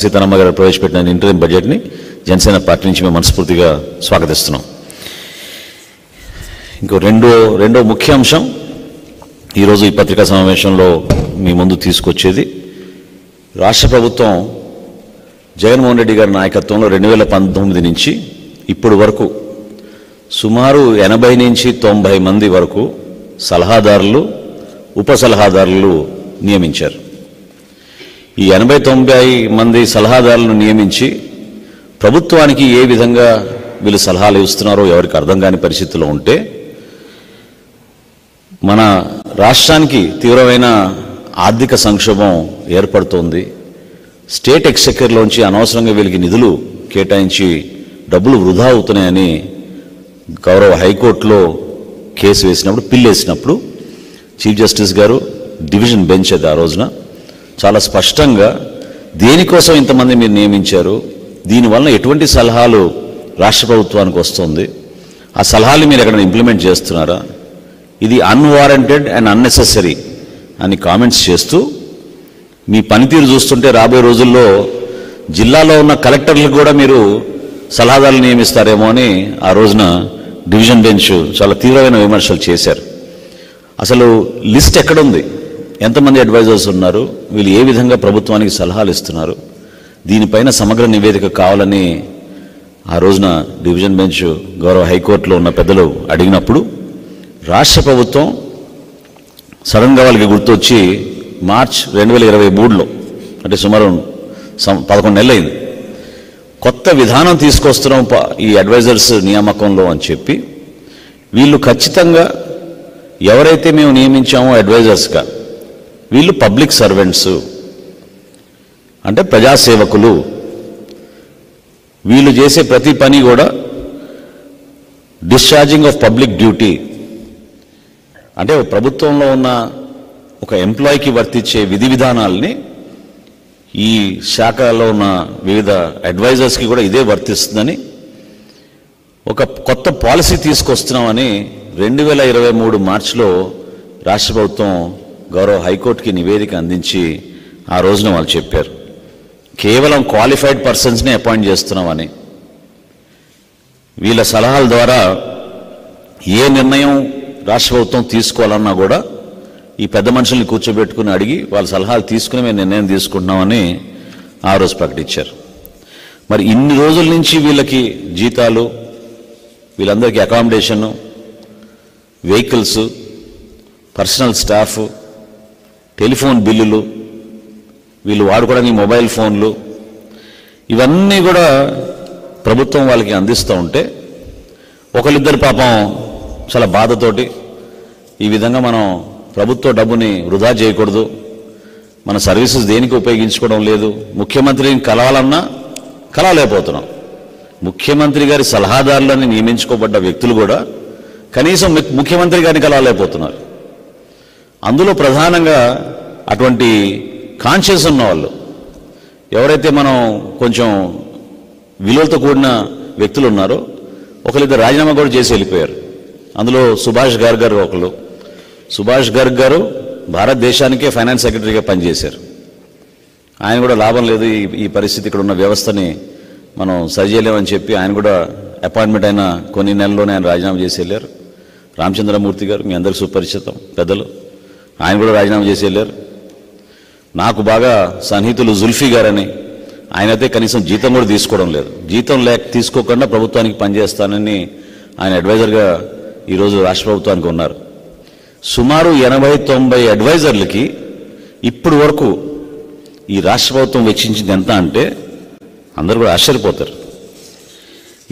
సీతారామ గారు ప్రవేశపెట్టిన ఇంటరిమ్ బడ్జెట్ని జనసేన పార్టీ నుంచి మేము మనస్ఫూర్తిగా స్వాగతిస్తున్నాం. ఇంకో రెండో ముఖ్య అంశం ఈరోజు ఈ పత్రికా సమావేశంలో మీ ముందు తీసుకొచ్చేది రాష్ట్ర ప్రభుత్వం జగన్మోహన్ రెడ్డి గారి నాయకత్వంలో 2019 నుంచి ఇప్పటి వరకు సుమారు 80 నుంచి 90 మంది వరకు సలహాదారులు ఉప సలహాదారులు నియమించారు. ఈ 80-90 మంది సలహాదారులను నియమించి ప్రభుత్వానికి ఏ విధంగా వీళ్ళు సలహాలు ఇస్తున్నారో ఎవరికి అర్థం కాని పరిస్థితిలో ఉంటే మన రాష్ట్రానికి తీవ్రమైన ఆర్థిక సంక్షోభం ఏర్పడుతోంది. స్టేట్ ఎక్స్చెక్కర్లోంచి అనవసరంగా వీళ్ళకి నిధులు కేటాయించి డబ్బులు వృధా అవుతున్నాయని గౌరవ హైకోర్టులో కేసు వేసినప్పుడు పిల్లేసినప్పుడు చీఫ్ జస్టిస్ గారు డివిజన్ బెంచ్ అది ఆ రోజున చాలా స్పష్టంగా దేనికోసం ఇంతమంది మీరు నియమించారు, దీనివల్ల ఎటువంటి సలహాలు రాష్ట్ర ప్రభుత్వానికి వస్తుంది, ఆ సలహాలు మీరు ఎక్కడ ఇంప్లిమెంట్ చేస్తున్నారా, ఇది అన్వారంటెడ్ అండ్ అన్నెసెసరీ అని కామెంట్స్ చేస్తూ మీ పనితీరు చూస్తుంటే రాబోయే రోజుల్లో జిల్లాలో ఉన్న కలెక్టర్లకు కూడా మీరు సలహాదారులు నియమిస్తారేమో అని ఆ రోజున డివిజన్ బెంచ్ చాలా తీవ్రమైన విమర్శలు చేశారు. అసలు లిస్ట్ ఎక్కడుంది, ఎంతమంది అడ్వైజర్స్ ఉన్నారు, వీళ్ళు ఏ విధంగా ప్రభుత్వానికి సలహాలు ఇస్తున్నారు, దీనిపైన సమగ్ర నివేదిక కావాలని ఆ రోజున డివిజన్ బెంచ్ గౌరవ హైకోర్టులో ఉన్న పెద్దలు అడిగినప్పుడు రాష్ట్ర ప్రభుత్వం సడన్గా వాళ్ళకి గుర్తొచ్చి మార్చ్ 2023లో అంటే సుమారు 11 నెలలు అయింది, కొత్త విధానం తీసుకొస్తున్నాం ఈ అడ్వైజర్స్ నియామకంలో అని చెప్పి వీళ్ళు ఖచ్చితంగా ఎవరైతే మేము నియమించామో అడ్వైజర్స్గా వీళ్ళు పబ్లిక్ సర్వెంట్స్ అంటే ప్రజాసేవకులు, వీళ్ళు చేసే ప్రతి పని కూడా డిశ్చార్జింగ్ ఆఫ్ పబ్లిక్ డ్యూటీ అంటే ప్రభుత్వంలో ఉన్న ఒక ఎంప్లాయీకి వర్తించే విధి విధానాలని ఈ శాఖలో ఉన్న వివిధ అడ్వైజర్స్కి కూడా ఇదే వర్తిస్తుందని ఒక కొత్త పాలసీ తీసుకొస్తున్నామని 2023 మార్చిలో రాష్ట్ర ప్రభుత్వం గౌరవ హైకోర్టుకి నివేదిక అందించి ఆ రోజున వాళ్ళు చెప్పారు. కేవలం క్వాలిఫైడ్ పర్సన్స్ని అపాయింట్ చేస్తున్నామని, వీళ్ళ సలహాల ద్వారా ఏ నిర్ణయం రాష్ట్ర ప్రభుత్వం తీసుకోవాలన్నా కూడా ఈ పెద్ద మనుషుల్ని కూర్చోబెట్టుకుని అడిగి వాళ్ళ సలహాలు తీసుకుని మేము నిర్ణయం తీసుకుంటున్నామని ఆ రోజు ప్రకటించారు. మరి ఇన్ని రోజుల నుంచి వీళ్ళకి జీతాలు, వీళ్ళందరికీ accommodation, vehicles, personal staff, telephone బిల్లులు, వీళ్ళు వాడుకోవడానికి మొబైల్ ఫోన్లు, ఇవన్నీ కూడా ప్రభుత్వం వాళ్ళకి అందిస్తూ ఉంటే ఒకరిద్దరు పాపం చాలా బాధతోటి ఈ విధంగా మనం ప్రభుత్వ డబ్బుని వృధా చేయకూడదు, మన సర్వీసెస్ దేనికి ఉపయోగించుకోవడం లేదు, ముఖ్యమంత్రిని కలవాలన్నా కలవలేకపోతున్నాం, ముఖ్యమంత్రి గారి సలహాదారులని నియమించుకోబడ్డ వ్యక్తులు కూడా కనీసం ముఖ్యమంత్రి గారిని కలవలేకపోతున్నారు. అందులో ప్రధానంగా అటువంటి కాన్షియస్ ఉన్న వాళ్ళు ఎవరైతే మనం కొంచెం విలువలతో కూడిన వ్యక్తులు ఉన్నారో ఒకరిద్దరు రాజీనామా కూడా చేసి వెళ్ళిపోయారు. అందులో సుభాష్ గార్గ్ గారు ఒకళ్ళు. సుభాష్ గార్గ్ గారు భారతదేశానికే ఫైనాన్స్ సెక్రటరీగా పనిచేశారు. ఆయన కూడా లాభం లేదు, ఈ పరిస్థితి ఇక్కడ ఉన్న వ్యవస్థని మనం సరిచేయలేమని చెప్పి ఆయన కూడా అపాయింట్మెంట్ అయిన కొన్ని నెలల్లోనే ఆయన రాజీనామా చేసి వెళ్ళారు. రామచంద్రమూర్తి గారు మీ అందరికి సుపరిచితం పెద్దలు, ఆయన కూడా రాజీనామా చేసి వెళ్ళారు. నాకు బాగా సన్నిహితులు జుల్ఫీ గారని, ఆయనైతే కనీసం జీతం కూడా తీసుకోవడం లేదు, జీతం తీసుకోకుండా ప్రభుత్వానికి పనిచేస్తానని ఆయన అడ్వైజర్గా ఈరోజు రాష్ట్ర ప్రభుత్వానికి ఉన్నారు. సుమారు 80-90 అడ్వైజర్లకి ఇప్పటి వరకు ఈ రాష్ట్ర ప్రభుత్వం వెచ్చించింది ఎంత అంటే అందరూ కూడా ఆశ్చర్యపోతారు.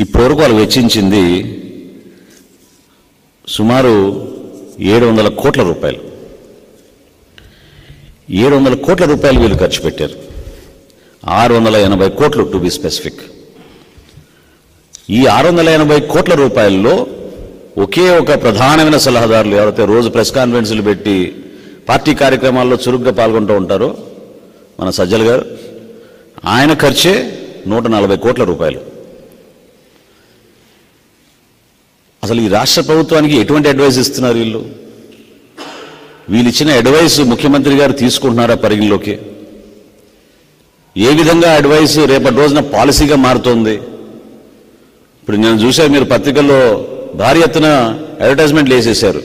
ఇప్పటి వరకు వాళ్ళు వెచ్చించింది సుమారు 700 కోట్ల రూపాయలు. 700 కోట్ల రూపాయలు వీళ్ళు ఖర్చు పెట్టారు. 680 కోట్లు టు బి స్పెసిఫిక్. ఈ 680 కోట్ల రూపాయల్లో ఒకే ఒక ప్రధానమైన సలహాదారులు ఎవరైతే రోజు ప్రెస్ కాన్ఫరెన్స్లు పెట్టి పార్టీ కార్యక్రమాల్లో చురుగ్గా పాల్గొంటూ ఉంటారో మన సజ్జల గారు, ఆయన ఖర్చే 140 కోట్ల రూపాయలు. అసలు ఈ రాష్ట్ర ప్రభుత్వానికి ఎటువంటి అడ్వైస్ ఇస్తున్నారు వీళ్ళు? వీళ్ళు ఇచ్చిన అడ్వైస్ ముఖ్యమంత్రి గారు తీసుకుంటున్నారా పరిగణలోకి? ఏ విధంగా అడ్వైస్ రేపటి రోజున పాలసీగా మారుతోంది. ఇప్పుడు నేను చూసా, మీరు పత్రికల్లో భారీ ఎత్తున అడ్వర్టైజ్మెంట్లు వేసేశారు.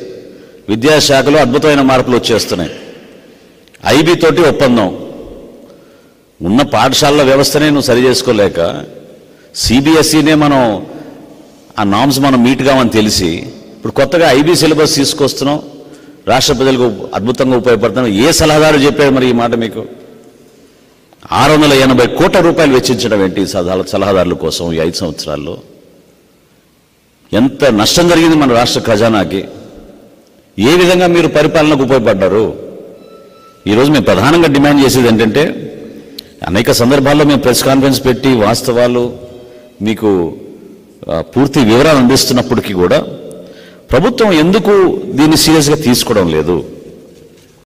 విద్యాశాఖలో అద్భుతమైన మార్పులు వచ్చేస్తున్నాయి. ఐబీ తోటి ఒప్పందం. ఉన్న పాఠశాలల వ్యవస్థనే నువ్వు సరి చేసుకోలేక సిబిఎస్ఈనే మనం ఆ నామ్స్ మనం మీట్ కావని తెలిసి ఇప్పుడు కొత్తగా ఐబీ సిలబస్ తీసుకొస్తున్నాం, రాష్ట్ర ప్రజలకు అద్భుతంగా ఉపయోగపడుతున్నాం. ఏ సలహాదారు చెప్పారు మరి ఈ మాట మీకు? 680 కోట్ల రూపాయలు వెచ్చించడం ఏంటి సలహాదారుల కోసం ఈ 5 సంవత్సరాల్లో? ఎంత నష్టం జరిగింది మన రాష్ట్ర ఖజానాకి? ఏ విధంగా మీరు పరిపాలనకు ఉపయోగపడ్డారు? ఈరోజు మేము ప్రధానంగా డిమాండ్ చేసేది ఏంటంటే, అనేక సందర్భాల్లో మేము ప్రెస్ కాన్ఫరెన్స్ పెట్టి వాస్తవాలు మీకు పూర్తి వివరాలు అందిస్తున్నప్పటికీ కూడా ప్రభుత్వం ఎందుకు దీన్ని సీరియస్గా తీసుకోవడం లేదు?